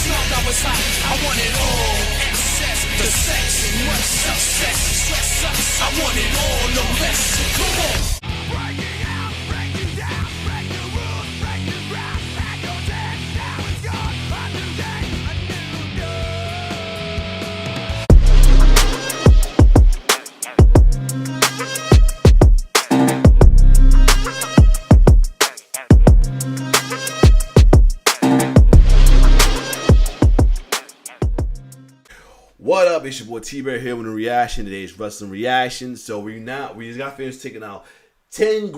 long I was hot, I want it all. Excess, the sex, much success, stress us. I want it all, no less. Come on. Breaking out, breaking down, break the rules, break the ground, back your dead. Now it's gone. A new day, a new day. What up? It's your boy T-Bear here with a reaction. Today's wrestling reaction. So we just got finished taking out 10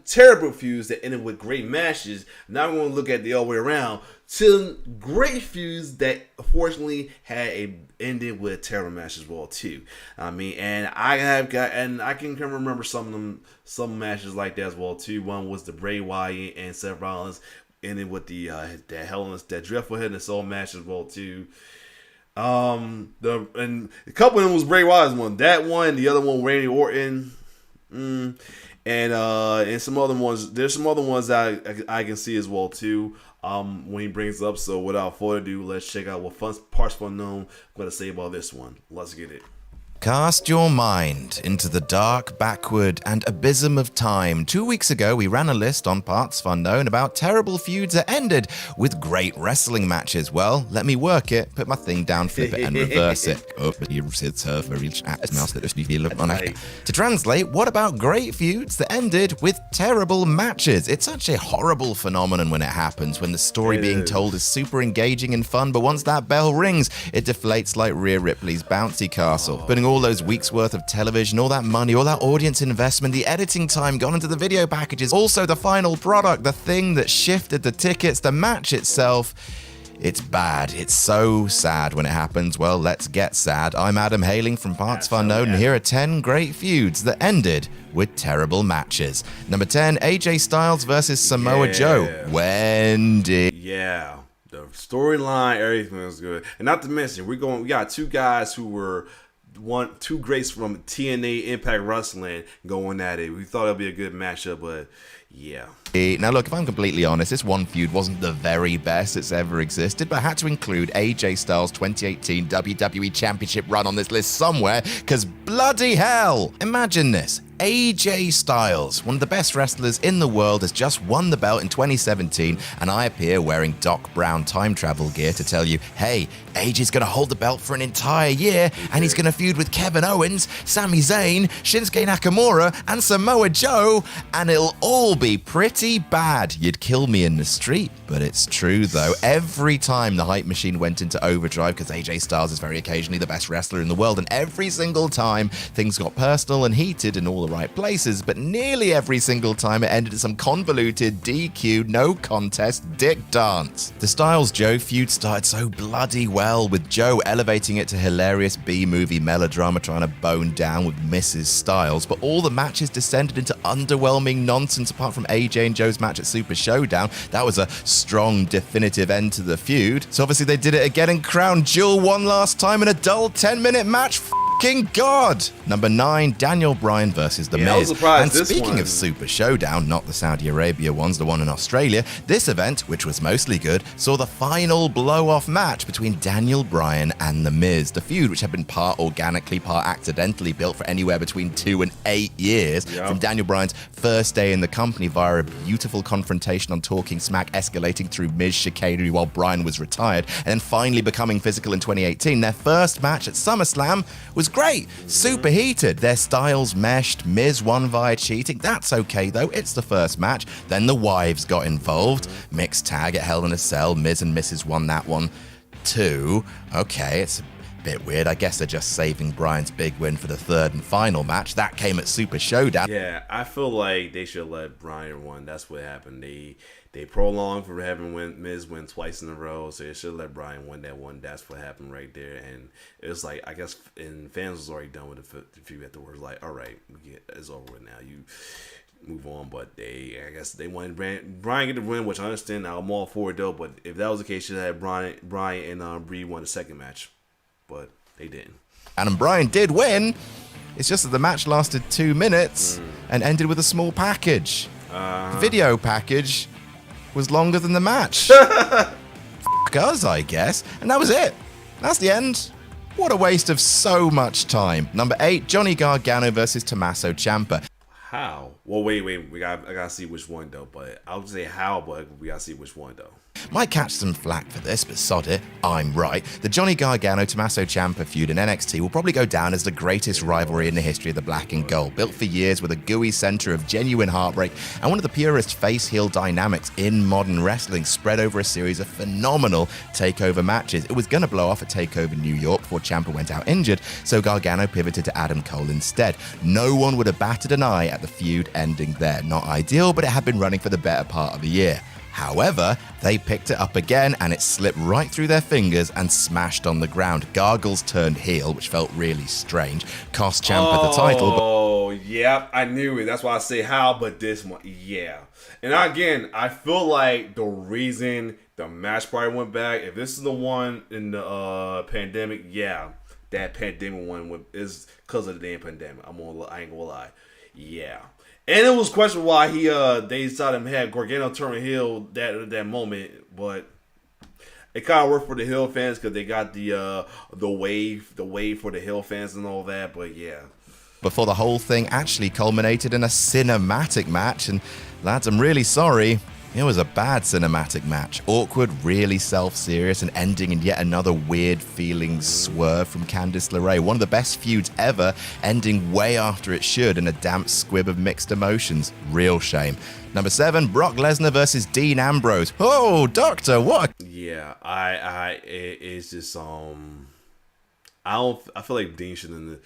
terrible feuds that ended with great matches. Now we're going to look at the other way around. 10 great feuds that unfortunately ended with terrible matches as well too. I mean, and I can remember some matches like that as well too. One was the Bray Wyatt and Seth Rollins ended with that dreadful Head and Soul match as well too. And a couple of them was Bray Wyatt's one. That one, the other one, Randy Orton, and some other ones. There's some other ones that I can see as well too. When he brings up. So without further ado, let's check out what partsFUNknown got to say about this one. Let's get it. Cast your mind into the dark, backward, and abysm of time. 2 weeks ago, we ran a list on partsFUNknown about terrible feuds that ended with great wrestling matches. Well, let me work it, put my thing down, flip it, and reverse it. To translate, what about great feuds that ended with terrible matches? It's such a horrible phenomenon when it happens, when the story being told is super engaging and fun, but once that bell rings, it deflates like Rhea Ripley's bouncy castle. Putting all those weeks worth of television, all that money, all that audience investment, the editing time gone into the video packages, also the final product, the thing that shifted the tickets, the match itself. It's bad. It's so sad when it happens. Well, let's get sad. I'm Adam, hailing from partsFUNknown, and here are 10 great feuds that ended with terrible matches. Number 10, AJ Styles versus Samoa Joe. When did... Yeah, the storyline, everything was good. And not to mention, we got two guys who were two greats from TNA Impact Wrestling going at it. We thought it'd be a good matchup, but yeah. Now look, if I'm completely honest, this one feud wasn't the very best that's ever existed, but I had to include AJ Styles' 2018 WWE Championship run on this list somewhere, because bloody hell! Imagine this. AJ Styles, one of the best wrestlers in the world, has just won the belt in 2017, and I appear wearing Doc Brown time travel gear to tell you, hey, AJ's going to hold the belt for an entire year, and he's going to feud with Kevin Owens, Sami Zayn, Shinsuke Nakamura, and Samoa Joe, and it'll all be pretty bad. You'd kill me in the street, but it's true though. Every time the hype machine went into overdrive, because AJ Styles is very occasionally the best wrestler in the world, and every single time things got personal and heated in all the right places, but nearly every single time it ended in some convoluted DQ, no contest dick dance. The Styles-Joe feud started so bloody well, with Joe elevating it to hilarious B-movie melodrama trying to bone down with Mrs. Styles, but all the matches descended into underwhelming nonsense apart from AJ and Joe's match at Super Showdown. That was a strong, definitive end to the feud. So obviously they did it again and crowned Jewel one last time in a dull 10-minute match. King God! Number 9, Daniel Bryan versus The Miz. And speaking of Super Showdown, not the Saudi Arabia ones, the one in Australia, this event, which was mostly good, saw the final blow-off match between Daniel Bryan and The Miz. The feud, which had been part organically, part accidentally built for anywhere between 2 and 8 years, from Daniel Bryan's first day in the company via a beautiful confrontation on Talking Smack, escalating through Miz chicanery while Bryan was retired, and then finally becoming physical in 2018. Their first match at SummerSlam was great, super heated. Their styles meshed. Miz won via cheating. That's okay though, it's the first match. Then the wives got involved. Mixed tag at Hell in a Cell. Miz and Mrs. won that one too. Okay, it's a bit weird. I guess they're just saving Bryan's big win for the third and final match. That came at Super Showdown. Yeah, I feel like they should let Bryan win. That's what happened. They prolonged for having Miz win twice in a row, so they should let Bryan win that one. That's what happened right there. And it was like, I guess, and fans was already done with the feud afterwards. Like, all right, it's over with now. You move on. But I guess they wanted Bryan get the win, which I understand. I'm all for it though. But if that was the case, you should have Bryan and Brie won the second match. But they didn't. And Bryan did win. It's just that the match lasted 2 minutes and ended with a small package. The video package was longer than the match. us, I guess. And that was it. That's the end. What a waste of so much time. Number 8, Johnny Gargano versus Tommaso Ciampa. How? Well, wait. I gotta see which one though. But I would say how, but we gotta see which one though. Might catch some flack for this, but sod it, I'm right. The Johnny Gargano-Tommaso Ciampa feud in NXT will probably go down as the greatest rivalry in the history of the black and gold, built for years with a gooey center of genuine heartbreak and one of the purest face-heel dynamics in modern wrestling, spread over a series of phenomenal takeover matches. It was going to blow off at TakeOver New York before Ciampa went out injured, so Gargano pivoted to Adam Cole instead. No one would have batted an eye at the feud ending there. Not ideal, but it had been running for the better part of a year. However, they picked it up again and it slipped right through their fingers and smashed on the ground. Gargles turned heel, which felt really strange. Cost Ciampa the title. Oh, yeah, I knew it. That's why I say how, but this one, yeah. And again, I feel like the reason the match probably went back, if this is the one in the pandemic, yeah, that pandemic one is because of the damn pandemic. I ain't gonna lie. Yeah. And it was questionable why they decided him had Gargano turn heel that moment, but it kind of worked for the heel fans because they got the wave for the heel fans and all that. But yeah, before the whole thing actually culminated in a cinematic match, and lads, I'm really sorry. It was a bad cinematic match. Awkward, really self-serious, and ending in yet another weird-feeling swerve from Candice LeRae. One of the best feuds ever, ending way after it should in a damp squib of mixed emotions. Real shame. Number 7, Brock Lesnar versus Dean Ambrose. Oh, Doctor, what? Yeah, it's just I feel like Dean shouldn't.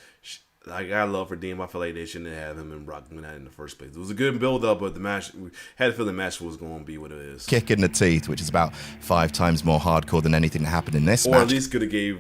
I got love for Dean, but I feel like they shouldn't have him and Brock doing that in the first place. It was a good build-up, but the match, we had to feel the match was going to be what it is. Kick in the teeth, which is about 5 times more hardcore than anything that happened in this match. Or at least could have gave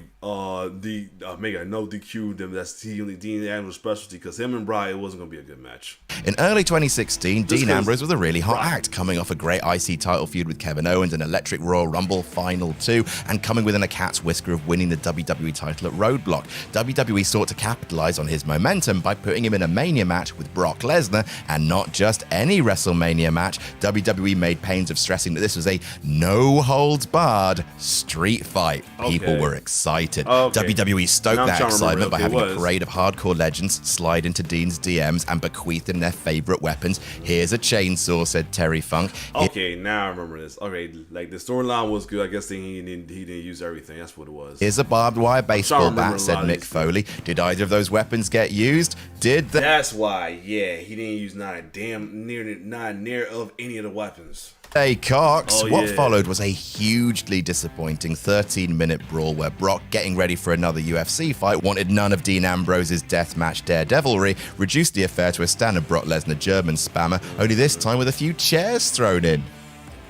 make a no DQ them. That's Dean Ambrose specialty, because him and Bryan, it wasn't going to be a good match. In early 2016, Dean Ambrose was a really hot act, coming off a great IC title feud with Kevin Owens, an electric Royal Rumble Final 2, and coming within a cat's whisker of winning the WWE title at Roadblock. WWE sought to capitalize on his momentum by putting him in a Mania match with Brock Lesnar, and not just any WrestleMania match. WWE made pains of stressing that this was a no-holds-barred street fight. People were excited. WWE stoked that excitement by having a parade of hardcore legends slide into Dean's DMs and bequeath him their favorite weapons. Here's a chainsaw, said Terry Funk. Okay, now I remember this. Okay, like the storyline was good. I guess he didn't use everything. That's what it was. Here's a barbed wire baseball bat, said Mick Foley. Did either of those weapons get used? That's why, yeah, he didn't use not near of any of the weapons. Hey Cox, what followed was a hugely disappointing 13-minute brawl where Brock, getting ready for another UFC fight, wanted none of Dean Ambrose's deathmatch daredevilry, reduced the affair to a standard Brock Lesnar German spammer, only this time with a few chairs thrown in.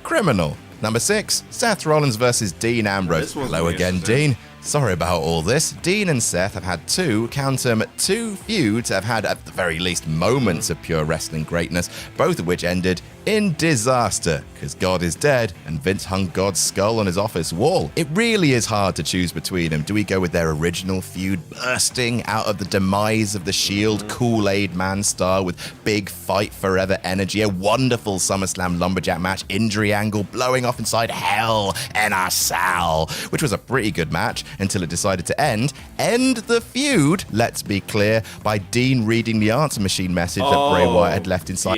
Criminal. Number 6, Seth Rollins versus Dean Ambrose. Hello again, Dean. Sorry about all this. Dean and Seth have had two feuds that have had, at the very least, moments of pure wrestling greatness, both of which ended in disaster, because God is dead and Vince hung God's skull on his office wall. It really is hard to choose between them. Do we go with their original feud bursting out of the demise of the Shield Kool-Aid Man star with big fight forever energy, a wonderful SummerSlam lumberjack match, injury angle blowing off inside Hell in a Cell, which was a pretty good match until it decided to end the feud, let's be clear, by Dean reading the answer machine message that Bray Wyatt had left inside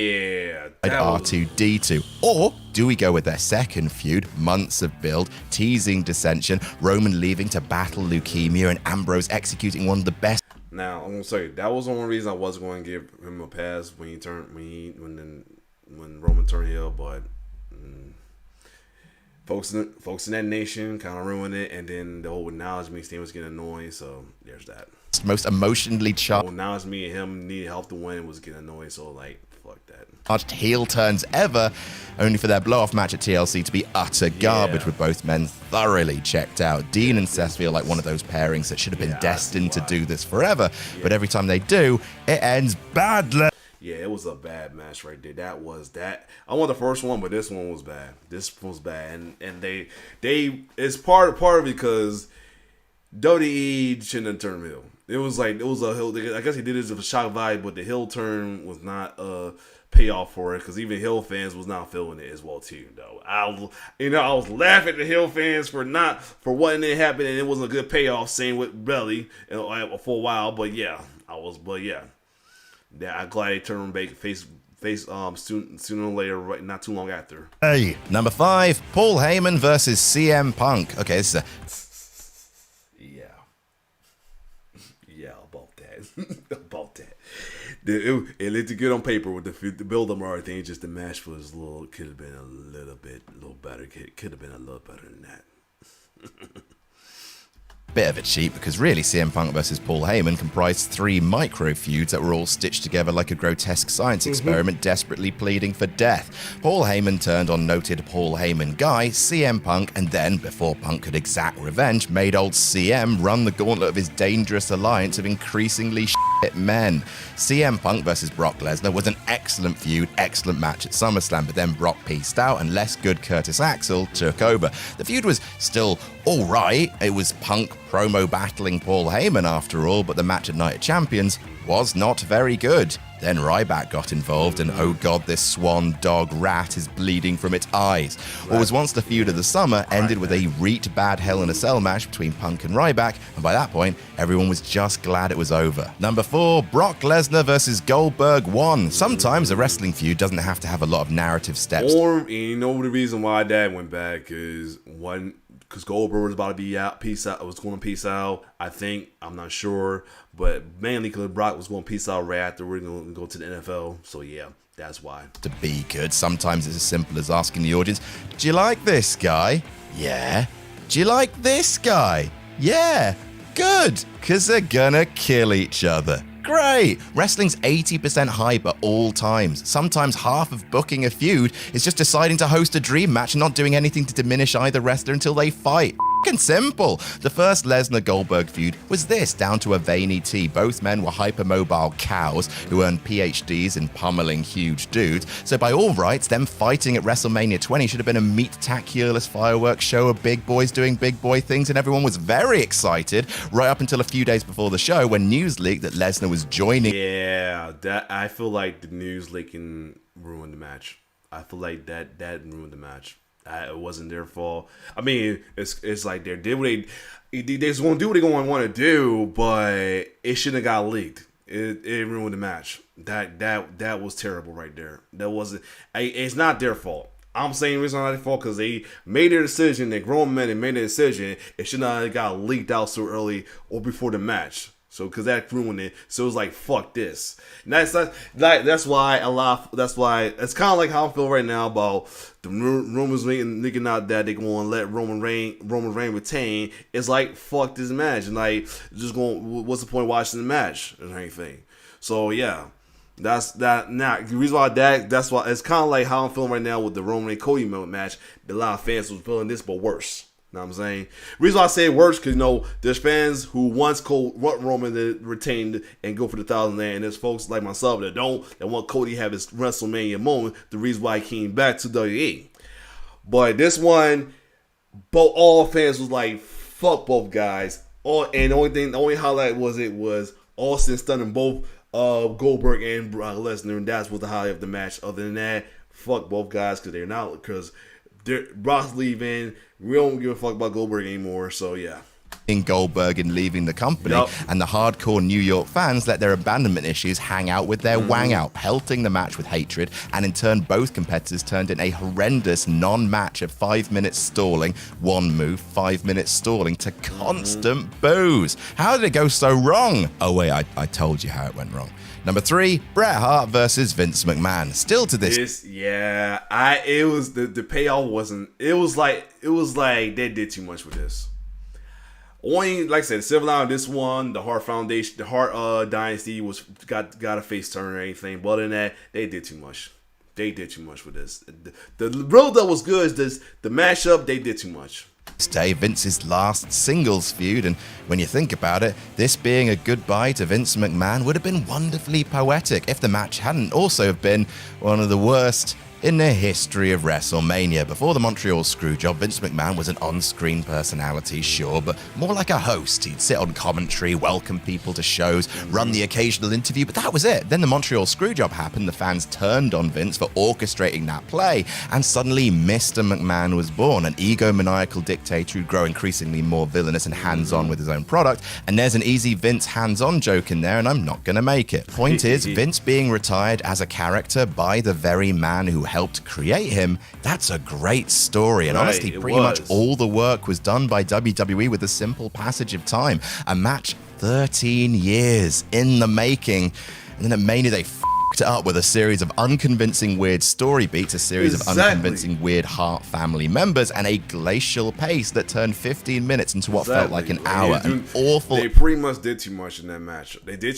R2-D2. Or do we go with their second feud, months of build, teasing dissension, Roman leaving to battle leukemia, and Ambrose executing one of the best. Now, I'm gonna say that was the one reason I wasn't going to give him a pass when Roman turned heel, but folks in that nation kind of ruined it, and then the whole acknowledgement thing was getting annoying. So there's that. Most emotionally charged. Acknowledgement me and him needed help to win was getting annoying. So like, fuck that. Heel turns ever, only for their blow-off match at TLC to be utter garbage, with both men thoroughly checked out. Dean and Seth feel like one of those pairings that should have been destined to do this forever, but every time they do, it ends badly. Yeah, it was a bad match right there. That was that. I want the first one, but this one was bad. This was bad, and they it's part of it because WWE shouldn't have turned heel. It was a hill. I guess he did it as a shock value, but the heel turn was not a payoff for it because even heel fans was not feeling it as well too. Though I was laughing at the heel fans for what didn't happen, and it wasn't a good payoff. Same with Belly for a while, but yeah, I'm glad they turned back face sooner or later, right? Not too long after. Hey, number 5, Paul Heyman versus CM Punk. Okay, this is about that. It looked good on paper with the build up and everything. Just the match was could have been a little better. Could have been a little better than that. bit of a cheat because really CM Punk versus Paul Heyman comprised 3 micro feuds that were all stitched together like a grotesque science experiment desperately pleading for death. Paul Heyman turned on noted Paul Heyman guy, CM Punk, and then, before Punk could exact revenge, made old CM run the gauntlet of his dangerous alliance of increasingly shit men. CM Punk versus Brock Lesnar was an excellent feud, excellent match at SummerSlam, but then Brock peaced out and less good Curtis Axel took over. The feud was still alright, it was Punk promo battling Paul Heyman after all, but the match at Night of Champions was not very good. Then Ryback got involved and oh god, this swan dog rat is bleeding from its eyes. What was once the feud of the summer ended with a reet bad Hell in a Cell match between Punk and Ryback, and by that point, everyone was just glad it was over. Number 4, Brock Lesnar versus Goldberg 1. Sometimes a wrestling feud doesn't have to have a lot of narrative steps. Or, you know the reason why Dad went back is because Goldberg was about to be out, peace out. Was going to peace out. I think, I'm not sure, but mainly because Brock was going to peace out right after we're going to go to the NFL. So yeah, that's why. To be good, sometimes it's as simple as asking the audience, do you like this guy? Yeah. Do you like this guy? Yeah. Good, because they're gonna kill each other. Great! Wrestling's 80% hype at all times. Sometimes half of booking a feud is just deciding to host a dream match and not doing anything to diminish either wrestler until they fight. F***ing simple. The first Lesnar-Goldberg feud was this, down to a veiny T. Both men were hypermobile cows who earned PhDs in pummeling huge dudes. So by all rights, them fighting at WrestleMania 20 should have been a meat-taculous fireworks show of big boys doing big boy things, and everyone was very excited right up until a few days before the show when news leaked that Lesnar was joining. Yeah, that I feel like the news leaking ruined the match. I feel like that ruined the match. It wasn't their fault. I mean, it's like they did what they're just gonna do what they're gonna want to do, but it shouldn't have got leaked. It ruined the match. That was terrible right there. That wasn't. It's not their fault. I'm saying it's not their fault because they made their decision. They're grown men and made their decision. It should not have got leaked out so early or before the match. So, because that ruined it. So, it was like, fuck this. And that's why it's kind of like how I feel right now about the rumors leaking out that they're going to let Roman Reigns retain. It's like, fuck this match. And like, what's the point of watching the match and anything? So, yeah. That's that. Now, the reason why that's why it's kind of like how I'm feeling right now with the Roman and Cody match. A lot of fans was feeling this, but worse. Know what I'm saying? The reason why I say it works because there's fans who want Roman to retain and go for the 1,000 land, and there's folks like myself that want Cody to have his WrestleMania moment. The reason why he came back to WWE. But this one, all fans was like, fuck both guys. And the only highlight was Austin stunning both Goldberg and Lesnar, and that's what the highlight of the match. Other than that, fuck both guys because Brock's leaving. We don't give a fuck about Goldberg anymore, so yeah. In Goldberg and leaving the company, and the hardcore New York fans let their abandonment issues hang out with their wang out, pelting the match with hatred, and in turn both competitors turned in a horrendous non-match of 5 minutes stalling, one move, 5 minutes stalling, to constant boos. How did it go so wrong? Oh wait, I told you how it went wrong. Number 3, Bret Hart versus Vince McMahon. Still to this. It was the payoff wasn't. It was like they did too much with this. Only, like I said, the silver lining this one, the Hart Foundation, the Hart Dynasty got a face turn or anything. But other than that, they did too much. They did too much with this. The road that was good is the mashup. They did too much. Day, Vince's last singles feud, and when you think about it, this being a goodbye to Vince McMahon would have been wonderfully poetic if the match hadn't also been one of the worst In the history of WrestleMania, before the Montreal Screwjob, Vince McMahon was an on-screen personality, sure, but more like a host. He'd sit on commentary, welcome people to shows, run the occasional interview, but that was it. Then the Montreal Screwjob happened, the fans turned on Vince for orchestrating that play, and suddenly Mr. McMahon was born, an egomaniacal dictator who'd grow increasingly more villainous and hands-on with his own product, and there's an easy Vince hands-on joke in there, and I'm not gonna make it. Point is, Vince being retired as a character by the very man who helped create him, that's a great story. And honestly, pretty much all the work was done by WWE with a simple passage of time. A match 13 years in the making. And then at Mania, they f***ed it up with a series of unconvincing weird story beats, a series of unconvincing weird Hart family members, and a glacial pace that turned 15 minutes into what felt like an hour. They pretty much did too much in that match. They did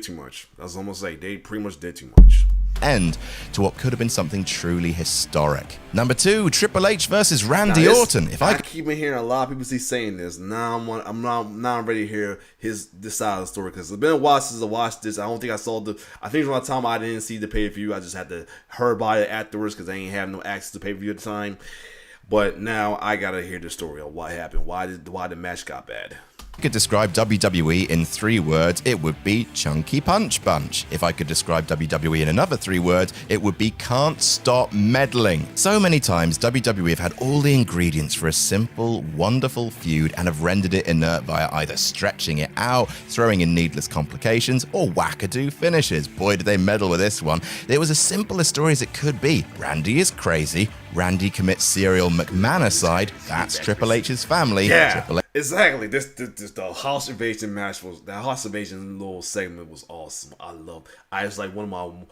too much. I was almost like, they pretty much did too much. End to what could have been something truly historic. Number 2, Triple H versus Randy Orton. I keep hearing a lot of people saying this. Now I'm ready to hear this side of the story, because it's been a while since I watched this. I don't think I saw I think around the time I didn't see the pay-per-view. I just had to hear about it afterwards because I ain't have no access to pay-per-view at the time. But now I gotta hear the story of what happened. Why the match got bad. I could describe WWE in 3 words, it would be Chunky Punch Bunch. If I could describe WWE in another 3 words, it would be Can't Stop Meddling. So many times, WWE have had all the ingredients for a simple, wonderful feud and have rendered it inert via either stretching it out, throwing in needless complications, or wackadoo finishes. Boy, did they meddle with this one. It was as simple a story as it could be. Randy is crazy. Randy commits serial McMahon-icide. That's Triple H's family. Yeah, exactly. This the House Invasion match was, that House Invasion little segment was awesome. I was like one of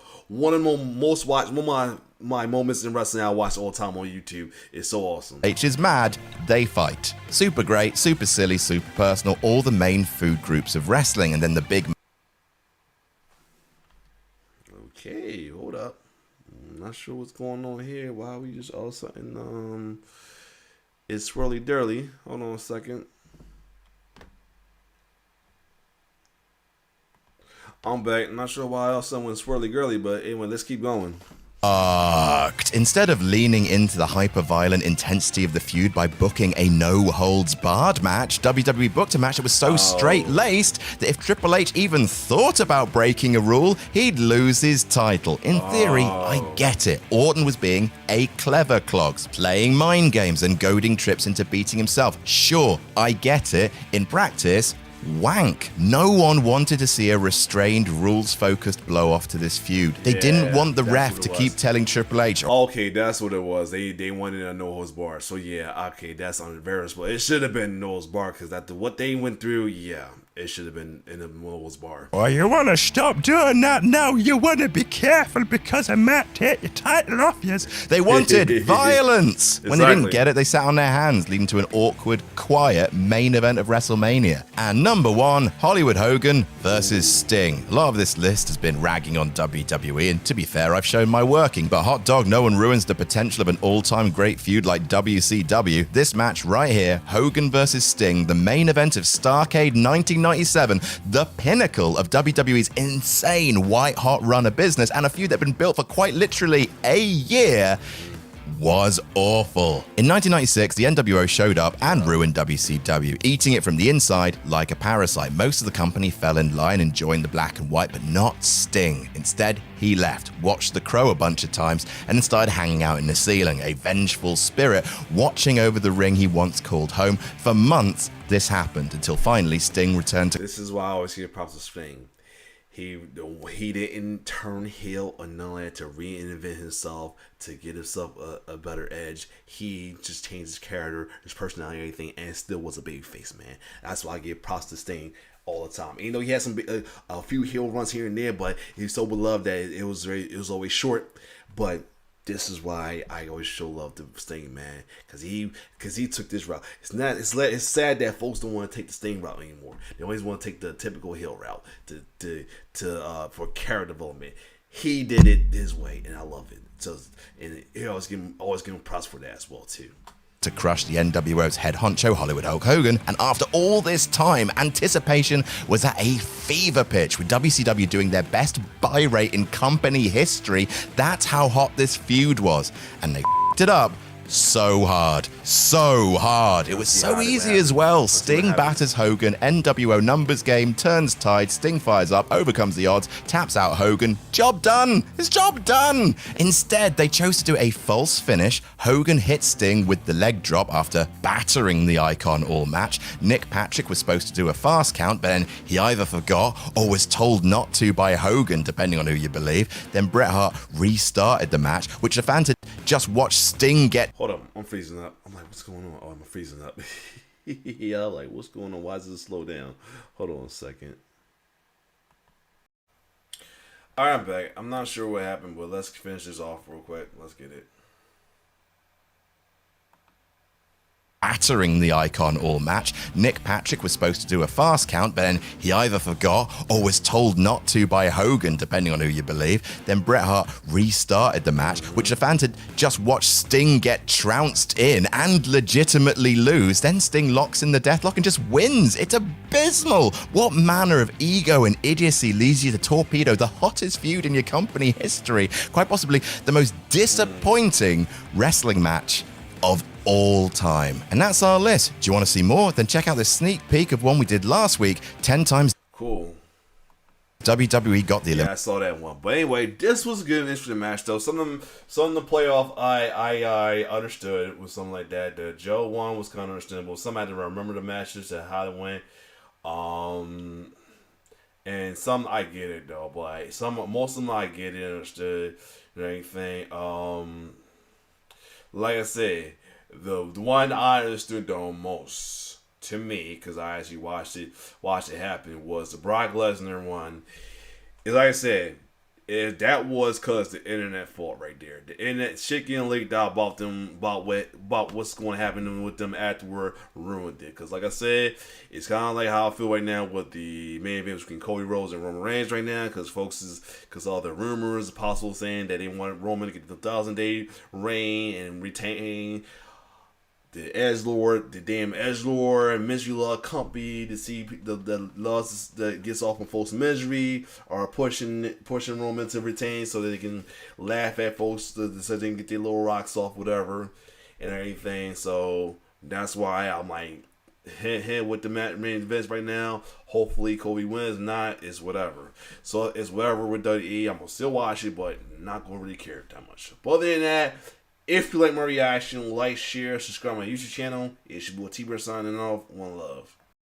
my moments in wrestling I watch all the time on YouTube. It's so awesome. H is mad, they fight. Super great, super silly, super personal, all the main food groups of wrestling, and then the big... Okay, hold up. I'm not sure what's going on here. Why we just all of a sudden it's swirly dirly. Hold on a second. I'm back. I'm not sure why else someone's swirly girly, but anyway, let's keep going. Instead of leaning into the hyper-violent intensity of the feud by booking a no-holds-barred match, WWE booked a match that was so straight-laced that if Triple H even thought about breaking a rule, he'd lose his title. In theory, I get it. Orton was being a clever clogs, playing mind games and goading Trips into beating himself. Sure, I get it. In practice, wank. No one wanted to see a restrained, rules-focused blow-off to this feud. They didn't want the ref to keep telling Triple H. Okay, that's what it was. They wanted a no-holds bar. So yeah, okay, that's unembarrassed. But it should have been no-holds bar, because after what they went through, yeah, it should have been in a no-holds bar. Oh, you want to stop doing that now? You want to be careful because I might take your title off you. They wanted violence. When they didn't get it, they sat on their hands, leading to an awkward, quiet main event of WrestleMania. And number 1, Hollywood Hogan versus Sting. A lot of this list has been ragging on WWE, and to be fair, I've shown my working, but hot dog, no one ruins the potential of an all-time great feud like WCW. This match right here, Hogan versus Sting, the main event of Starrcade 1997, the pinnacle of WWE's insane white-hot run of business, and a feud that had been built for quite literally a year, was awful. In 1996, the NWO showed up and ruined WCW, eating it from the inside like a parasite. Most of the company fell in line and joined the black and white, but not Sting. Instead, he left, watched The Crow a bunch of times, and then started hanging out in the ceiling, a vengeful spirit watching over the ring he once called home. For months, this happened, until finally Sting returned to... This is why I always give props to Sting. He didn't turn heel or none of that to reinvent himself, to get himself a better edge. He just changed his character, his personality, everything, and still was a babyface, man. That's why I give props to Sting all the time. Even though he had a few heel runs here and there, but he's so beloved that it was always short. But this is why I always show love to Sting, man, because he took this route. It's sad that folks don't want to take the Sting route anymore. They always want to take the typical heel route for character development. He did it his way, and I love it. So, and I always give him props for that as well too. to crush the NWO's head honcho, Hollywood Hulk Hogan. And after all this time, anticipation was at a fever pitch, with WCW doing their best buy rate in company history. That's how hot this feud was. And they f***ed it up so hard. It was so easy as well. Sting batters Hogan, NWO numbers game, turns tide, Sting fires up, overcomes the odds, taps out Hogan. Job done! His job done! Instead, they chose to do a false finish. Hogan hit Sting with the leg drop after battering the Icon all match. Nick Patrick was supposed to do a fast count, but then he either forgot or was told not to by Hogan, depending on who you believe. Then Bret Hart restarted the match, which the fans had just watched Sting get. Hold up, I'm freezing up. I'm like, what's going on? Oh, I'm freezing up. Yeah, I'm like, what's going on? Why does it slow down? Hold on a second. All right, I'm back. I'm not sure what happened, but let's finish this off real quick. Let's get it. Battering the Icon all match. Nick Patrick was supposed to do a fast count, but then he either forgot or was told not to by Hogan, depending on who you believe. Then Bret Hart restarted the match, which the fans had just watched Sting get trounced in and legitimately lose. Then Sting locks in the deathlock and just wins. It's abysmal. What manner of ego and idiocy leads you to torpedo the hottest feud in your company history? Quite possibly the most disappointing wrestling match of all time. And that's our list. Do you want to see more? Then check out this sneak peek of one we did last week, 10 times. Cool. WWE got the I saw that one. But anyway, this was a good and interesting match though. Some of the playoff I understood was something like that. The Joe one was kind of understandable. Some had to remember the matches and how it went. And some I get it though, but most of them I get it, understood and everything. Like I said, the one I understood the most to me, because I actually watched it happen, was the Brock Lesnar one. Is like I said, that was because the internet fault right there. The internet shit getting leaked out about what's going to happen with them afterward ruined it. Because like I said, it's kind of like how I feel right now with the main event between Cody Rhodes and Roman Reigns right now. Because all the rumors, possible saying that they want Roman to get the 1,000-day reign and retain the edgelord, the damn edgelord, misery law company to see the laws that gets off on folks' misery are pushing Roman to retain so that they can laugh at folks so they can get their little rocks off, whatever, and everything. So that's why I'm like, hit with the main events right now. Hopefully Kobe wins. Not, it's whatever. So it's whatever with WWE. I'm gonna still watch it, but not gonna really care that much. But other than that, if you like my reaction, like, share, subscribe to my YouTube channel. It's your boy T-Bird signing off. One love.